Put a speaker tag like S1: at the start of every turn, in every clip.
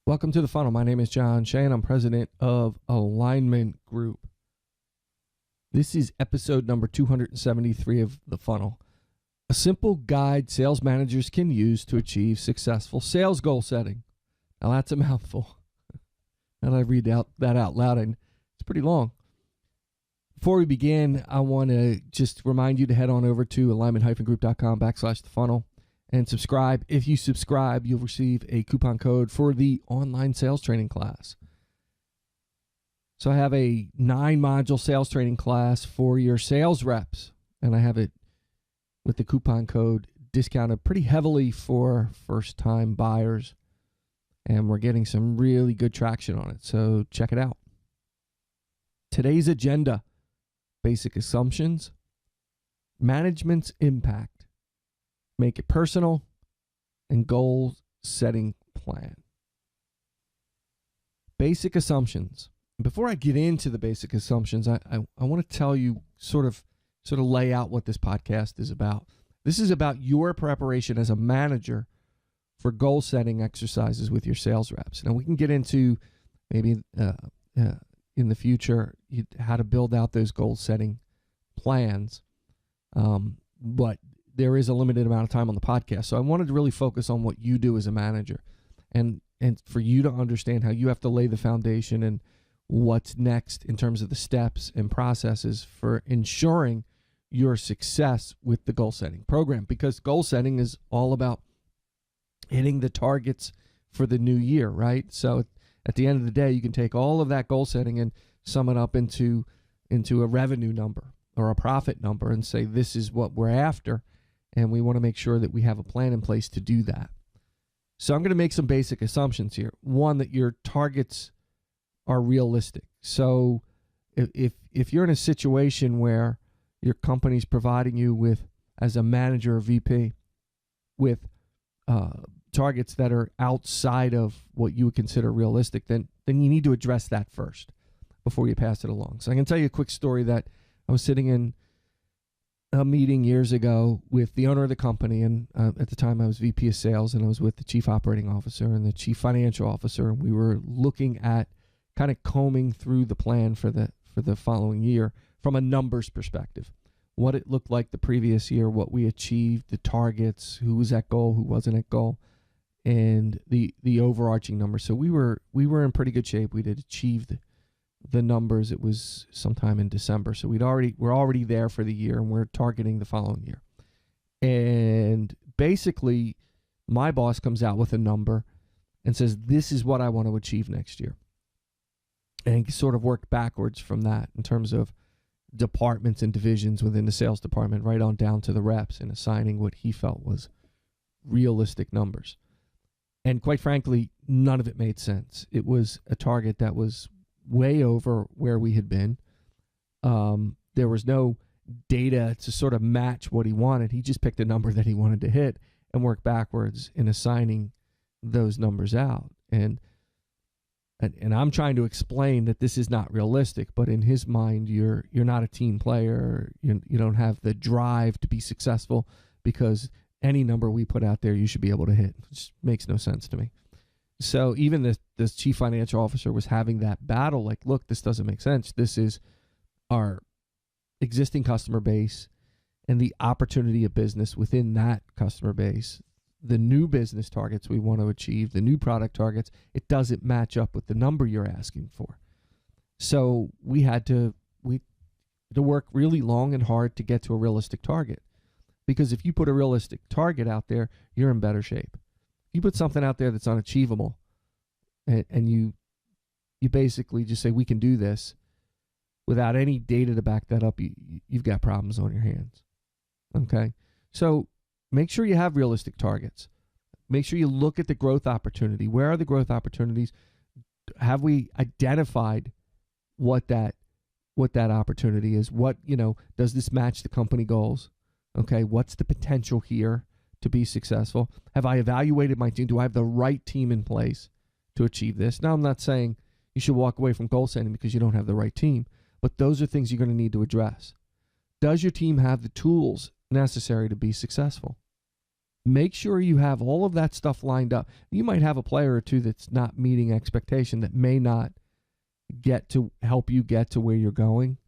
S1: Welcome to The Funnel. My name is John Shane. I'm president of Alignment Group. This is episode number 273 of The Funnel, a simple guide sales managers can use to achieve successful sales goal setting. Now that's a mouthful. And I read that out loud, and it's pretty long. Before we begin, I want to just remind you to head on over to alignment-group.com/thefunnel and subscribe. If you subscribe, you'll receive a coupon code for the online sales training class. So I have a 9-module sales training class for your sales reps, and I have it with the coupon code discounted pretty heavily for first-time buyers, and we're getting some really good traction on it. So check it out. Today's agenda: basic assumptions, management's impact, make it personal, and goal setting plan. Basic assumptions. Before I get into the basic assumptions, I want to tell you sort of lay out what this podcast is about. This is about your preparation as a manager for goal setting exercises with your sales reps. Now we can get into maybe in the future how to build out those goal setting plans, but there is a limited amount of time on the podcast. So I wanted to really focus on what you do as a manager and for you to understand how you have to lay the foundation and what's next in terms of the steps and processes for ensuring your success with the goal setting program, because goal setting is all about hitting the targets for the new year, right? So at the end of the day, you can take all of that goal setting and sum it up into a revenue number or a profit number and say, this is what we're after. And we want to make sure that we have a plan in place to do that. So I'm going to make some basic assumptions here. One, that your targets are realistic. So if you're in a situation where your company's providing you with, as a manager or VP, with targets that are outside of what you would consider realistic, then you need to address that first before you pass it along. So I can tell you a quick story that I was sitting in a meeting years ago with the owner of the company, and at the time I was VP of sales, and I was with the chief operating officer and the chief financial officer, and we were looking at kind of combing through the plan for the following year from a numbers perspective, what it looked like the previous year, what we achieved, the targets, who was at goal, who wasn't at goal, and the overarching numbers. So we were in pretty good shape. We had achieved the numbers. It was sometime in December, so we're already there for the year, and we're targeting the following year. And basically, my boss comes out with a number and says, "This is what I want to achieve next year," and sort of work backwards from that in terms of departments and divisions within the sales department, right on down to the reps, and assigning what he felt was realistic numbers. And quite frankly, none of it made sense. It was a target that was way over where we had been. There was no data to sort of match what he wanted. He just picked a number that he wanted to hit and worked backwards in assigning those numbers out. And I'm trying to explain that this is not realistic, but in his mind, you're not a team player. You don't have the drive to be successful, because any number we put out there, you should be able to hit. It just makes no sense to me. So even this chief financial officer was having that battle, like, look, this doesn't make sense. This is our existing customer base and the opportunity of business within that customer base, the new business targets we want to achieve, the new product targets. It doesn't match up with the number you're asking for. So we had to work really long and hard to get to a realistic target, because if you put a realistic target out there, you're in better shape. You put something out there that's unachievable, and you basically just say, we can do this, without any data to back that up, you've got problems on your hands. Okay? So make sure you have realistic targets. Make sure you look at the growth opportunity. Where are the growth opportunities? Have we identified what that opportunity is? What, does this match the company goals? Okay, what's the potential here to be successful? Have I evaluated my team? Do I have the right team in place to achieve this? Now, I'm not saying you should walk away from goal setting because you don't have the right team, but those are things you're going to need to address. Does your team have the tools necessary to be successful? Make sure you have all of that stuff lined up. You might have a player or two that's not meeting expectation, that may not get to help you get to where you're going,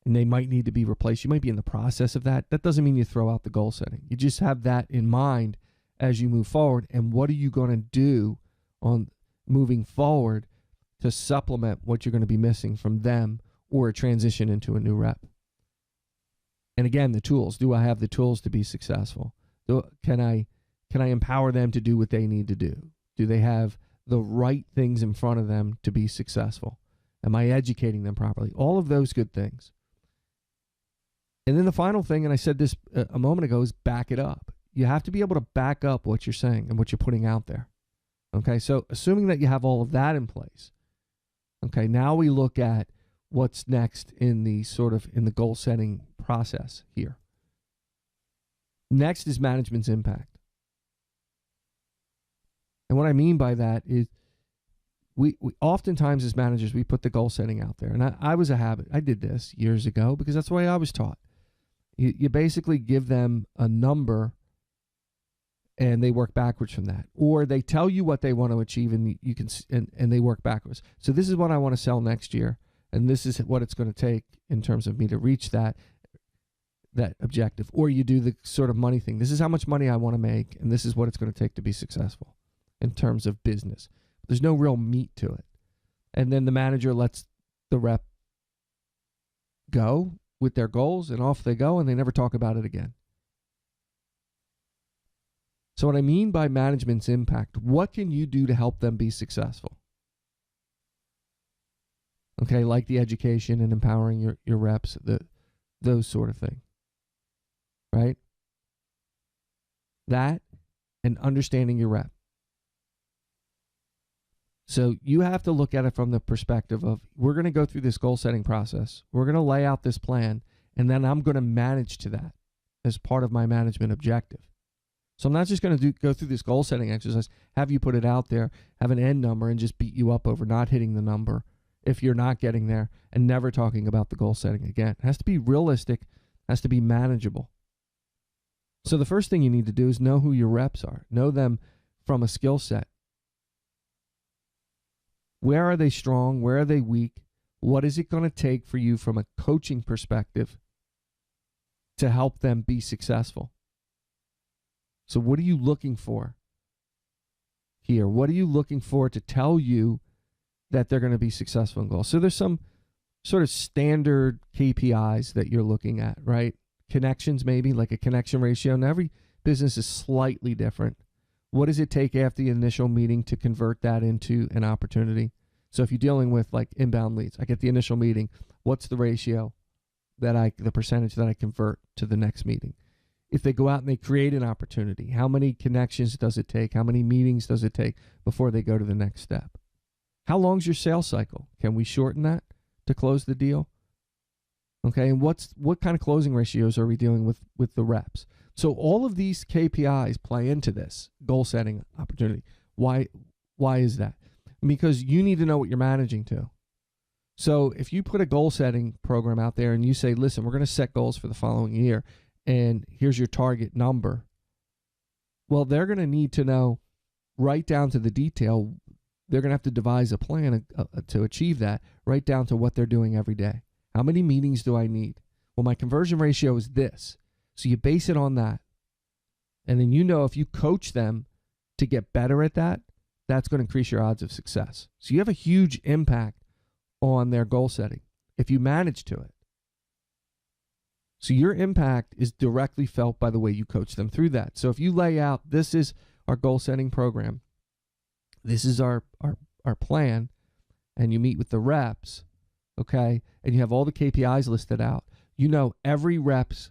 S1: and they might need to be replaced. You might be in the process of that. That doesn't mean you throw out the goal setting. You just have that in mind as you move forward. And what are you going to do on moving forward to supplement what you're going to be missing from them or a transition into a new rep? And again, the tools. Do I have the tools to be successful? Can I empower them to do what they need to do? Do they have the right things in front of them to be successful? Am I educating them properly? All of those good things. And then the final thing, and I said this a moment ago, is back it up. You have to be able to back up what you're saying and what you're putting out there. Okay, so assuming that you have all of that in place, okay, now we look at what's next in the goal setting process here. Next is management's impact. And what I mean by that is we oftentimes as managers, we put the goal setting out there. And I was a habit. I did this years ago because that's the way I was taught. You basically give them a number and they work backwards from that. Or they tell you what they want to achieve and you can and they work backwards. So this is what I want to sell next year. And this is what it's going to take in terms of me to reach that objective. Or you do the sort of money thing. This is how much money I want to make, and this is what it's going to take to be successful in terms of business. There's no real meat to it. And then the manager lets the rep go with their goals, and off they go, and they never talk about it again. So what I mean by management's impact, what can you do to help them be successful? Okay, like the education and empowering your reps, those sort of things. Right? That and understanding your rep. So you have to look at it from the perspective of, we're going to go through this goal setting process. We're going to lay out this plan, and then I'm going to manage to that as part of my management objective. So I'm not just going to go through this goal setting exercise, have you put it out there, have an end number, and just beat you up over not hitting the number if you're not getting there, and never talking about the goal setting again. It has to be realistic, has to be manageable. So the first thing you need to do is know who your reps are. Know them from a skill set. Where are they strong? Where are they weak? What is it going to take for you from a coaching perspective to help them be successful? So what are you looking for here? What are you looking for to tell you that they're going to be successful in goals? So there's some sort of standard KPIs that you're looking at, right? Connections, maybe like a connection ratio. Now, every business is slightly different. What does it take after the initial meeting to convert that into an opportunity? So if you're dealing with like inbound leads, I get the initial meeting. What's the ratio the percentage that I convert to the next meeting? If they go out and they create an opportunity, how many connections does it take? How many meetings does it take before they go to the next step? How long's your sales cycle? Can we shorten that to close the deal? Okay, and what kind of closing ratios are we dealing with the reps? So all of these KPIs play into this goal setting opportunity. Why is that? Because you need to know what you're managing to. So if you put a goal setting program out there and you say, listen, we're going to set goals for the following year, and here's your target number. Well, they're going to need to know right down to the detail. They're going to have to devise a plan to achieve that, right down to what they're doing every day. How many meetings do I need? Well, my conversion ratio is this. So you base it on that. And then if you coach them to get better at that, that's going to increase your odds of success. So you have a huge impact on their goal setting if you manage to it. So your impact is directly felt by the way you coach them through that. So if you lay out, this is our goal setting program, this is our plan, and you meet with the reps, okay, and you have all the KPIs listed out, every rep's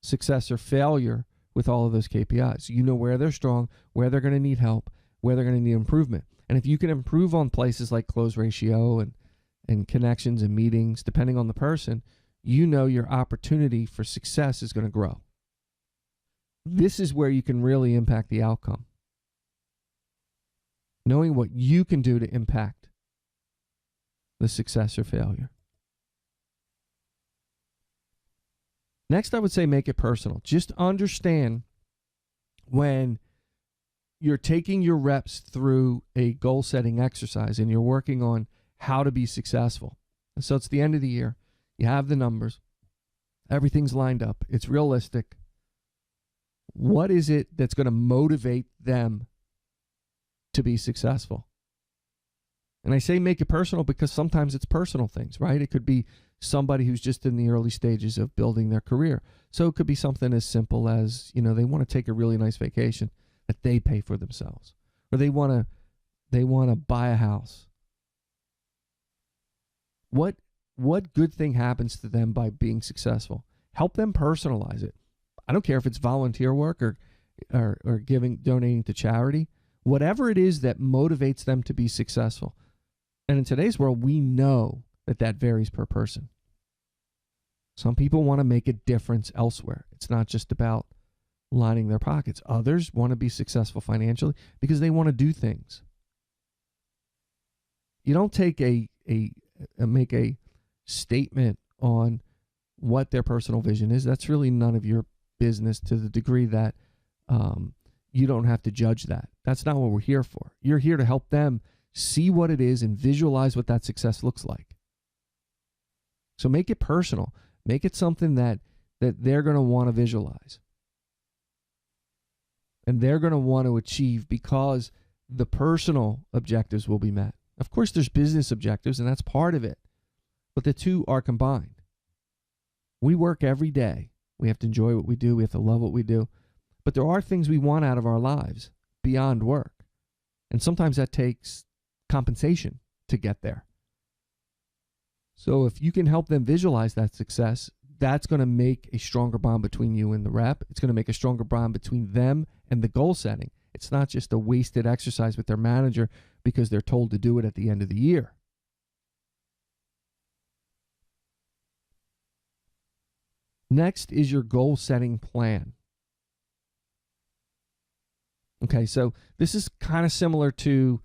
S1: success or failure with all of those KPIs. You know where they're strong, where they're going to need help, where they're going to need improvement. And if you can improve on places like close ratio and connections and meetings, depending on the person, your opportunity for success is going to grow. This is where you can really impact the outcome. Knowing what you can do to impact the success or failure. Next, I would say make it personal. Just understand when you're taking your reps through a goal setting exercise and you're working on how to be successful. And so it's the end of the year. You have the numbers. Everything's lined up. It's realistic. What is it that's going to motivate them to be successful? And I say make it personal because sometimes it's personal things, right? It could be somebody who's just in the early stages of building their career. So it could be something as simple as, they want to take a really nice vacation that they pay for themselves, or they want to buy a house. What good thing happens to them by being successful? Help them personalize it. I don't care if it's volunteer work or donating to charity, whatever it is that motivates them to be successful. And in today's world, we know that varies per person. Some people want to make a difference elsewhere. It's not just about lining their pockets. Others want to be successful financially because they want to do things. You don't take make a statement on what their personal vision is. That's really none of your business to the degree that you don't have to judge that. That's not what we're here for. You're here to help them see what it is and visualize what that success looks like. So make it personal. Make it something that they're going to want to visualize. And they're going to want to achieve because the personal objectives will be met. Of course, there's business objectives, and that's part of it. But the two are combined. We work every day. We have to enjoy what we do. We have to love what we do. But there are things we want out of our lives beyond work. And sometimes that takes compensation to get there. So if you can help them visualize that success, that's going to make a stronger bond between you and the rep. It's going to make a stronger bond between them and the goal setting. It's not just a wasted exercise with their manager because they're told to do it at the end of the year. Next is your goal setting plan. Okay, so this is kind of similar to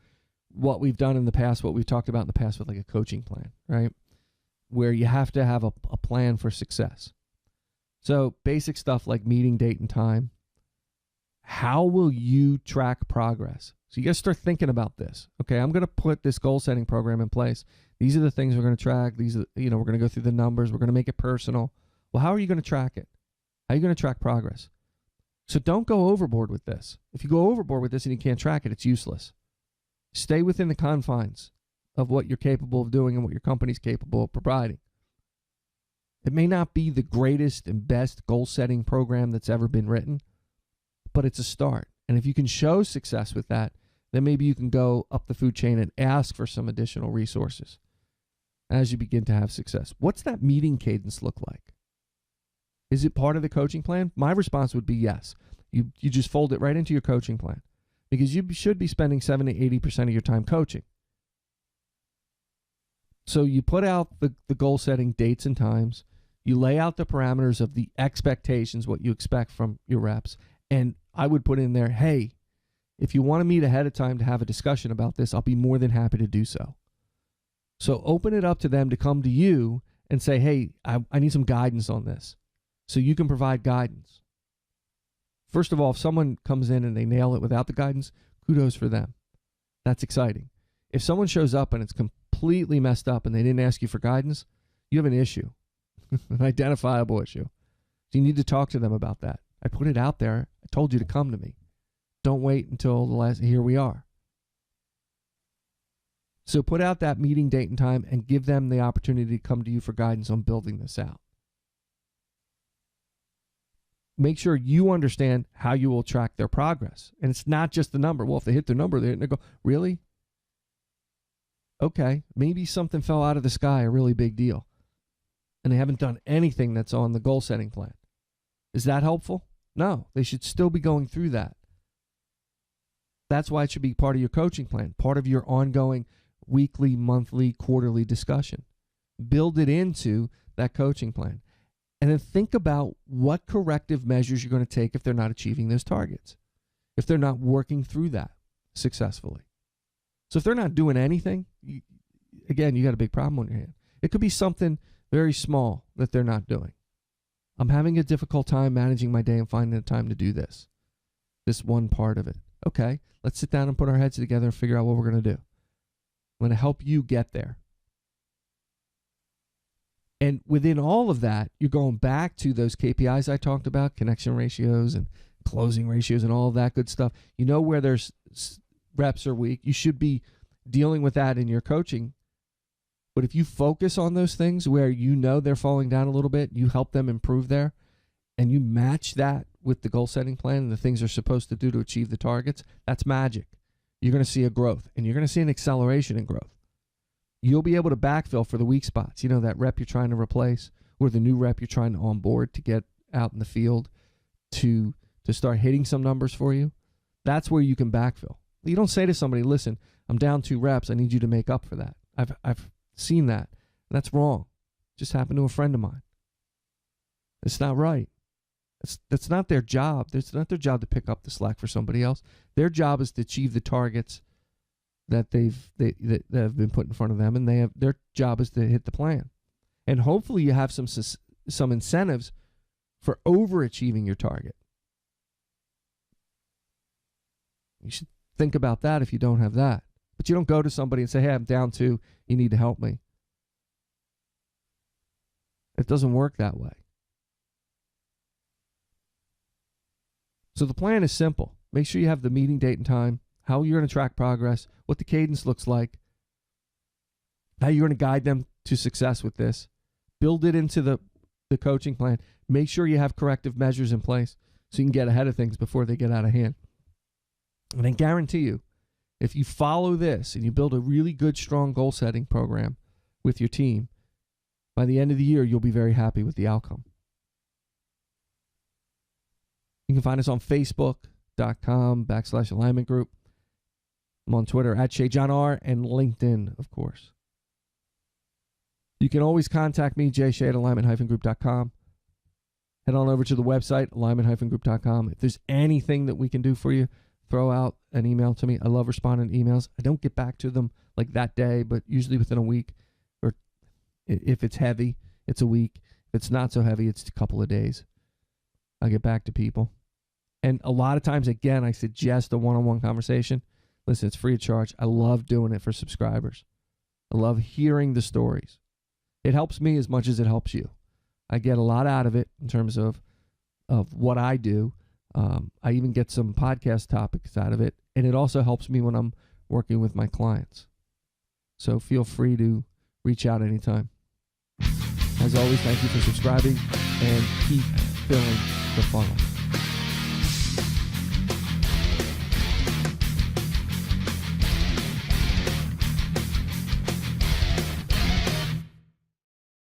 S1: what we've done in the past, what we've talked about in the past with like a coaching plan, right? Where you have to have a plan for success. So basic stuff like meeting date and time. How will you track progress? So you got to start thinking about this. Okay, I'm going to put this goal setting program in place. These are the things we're going to track. These are, we're going to go through the numbers. We're going to make it personal. Well, how are you going to track it? How are you going to track progress? So don't go overboard with this. If you go overboard with this and you can't track it, it's useless. Stay within the confines of what you're capable of doing and what your company's capable of providing. It may not be the greatest and best goal-setting program that's ever been written, but it's a start. And if you can show success with that, then maybe you can go up the food chain and ask for some additional resources as you begin to have success. What's that meeting cadence look like? Is it part of the coaching plan? My response would be yes. You just fold it right into your coaching plan because you should be spending 70 to 80% of your time coaching. So you put out the goal setting dates and times. You lay out the parameters of the expectations, what you expect from your reps. And I would put in there, hey, if you want to meet ahead of time to have a discussion about this, I'll be more than happy to do so. So open it up to them to come to you and say, hey, I need some guidance on this. So you can provide guidance. First of all, if someone comes in and they nail it without the guidance, kudos for them. That's exciting. If someone shows up and it's completely messed up and they didn't ask you for guidance, you have an issue, an identifiable issue. So you need to talk to them about that. I put it out there. I told you to come to me. Don't wait until the last, here we are. So put out that meeting date and time and give them the opportunity to come to you for guidance on building this out. Make sure you understand how you will track their progress. And it's not just the number. Well, if they hit their number, they go, really? Okay, maybe something fell out of the sky, a really big deal. And they haven't done anything that's on the goal setting plan. Is that helpful? No, they should still be going through that. That's why it should be part of your coaching plan, part of your ongoing weekly, monthly, quarterly discussion. Build it into that coaching plan. And then think about what corrective measures you're going to take if they're not achieving those targets, if they're not working through that successfully. So if they're not doing anything, you got a big problem on your hand. It could be something very small that they're not doing. I'm having a difficult time managing my day and finding the time to do this. this one part of it. Okay, let's sit down and put our heads together and figure out what we're going to do. I'm going to help you get there. And within all of that, you're going back to those KPIs I talked about, connection ratios and closing ratios and all of that good stuff. You know where there's reps are weak. You should be dealing with that in your coaching. But if you focus on those things where you know they're falling down a little bit, you help them improve there, and you match that with the goal setting plan and the things they're supposed to do to achieve the targets, that's magic. You're going to see a growth, and you're going to see an acceleration in growth. You'll be able to backfill for the weak spots. You know, that rep you're trying to replace or the new rep you're trying to onboard to get out in the field to start hitting some numbers for you. That's where you can backfill. You don't say to somebody, listen, I'm down 2 reps. I need you to make up for that. I've seen that. That's wrong. It just happened to a friend of mine. It's not right. That's not their job. It's not their job to pick up the slack for somebody else. Their job is to achieve the targets that that have been put in front of them, and their job is to hit the plan. And hopefully you have some incentives for overachieving your target. You should think about that if you don't have that. But you don't go to somebody and say, hey, I'm down 2, you need to help me. It doesn't work that way. So the plan is simple. Make sure you have the meeting date and time, how you're going to track progress, what the cadence looks like, how you're going to guide them to success with this. Build it into the coaching plan. Make sure you have corrective measures in place so you can get ahead of things before they get out of hand. And I guarantee you, if you follow this and you build a really good, strong goal setting program with your team, by the end of the year, you'll be very happy with the outcome. You can find us on Facebook.com/alignment group. I'm on Twitter @ShayJohnR and LinkedIn, of course. You can always contact me, jshay@alignment-group.com. Head on over to the website, alignment-group.com. If there's anything that we can do for you, throw out an email to me. I love responding to emails. I don't get back to them like that day, but usually within a week. Or if it's heavy, it's a week. If it's not so heavy, it's a couple of days. I'll get back to people. And a lot of times, again, I suggest a one-on-one conversation. Listen, it's free of charge. I love doing it for subscribers. I love hearing the stories. It helps me as much as it helps you. I get a lot out of it in terms of what I do. I even get some podcast topics out of it. And it also helps me when I'm working with my clients. So feel free to reach out anytime. As always, thank you for subscribing and keep filling the funnel.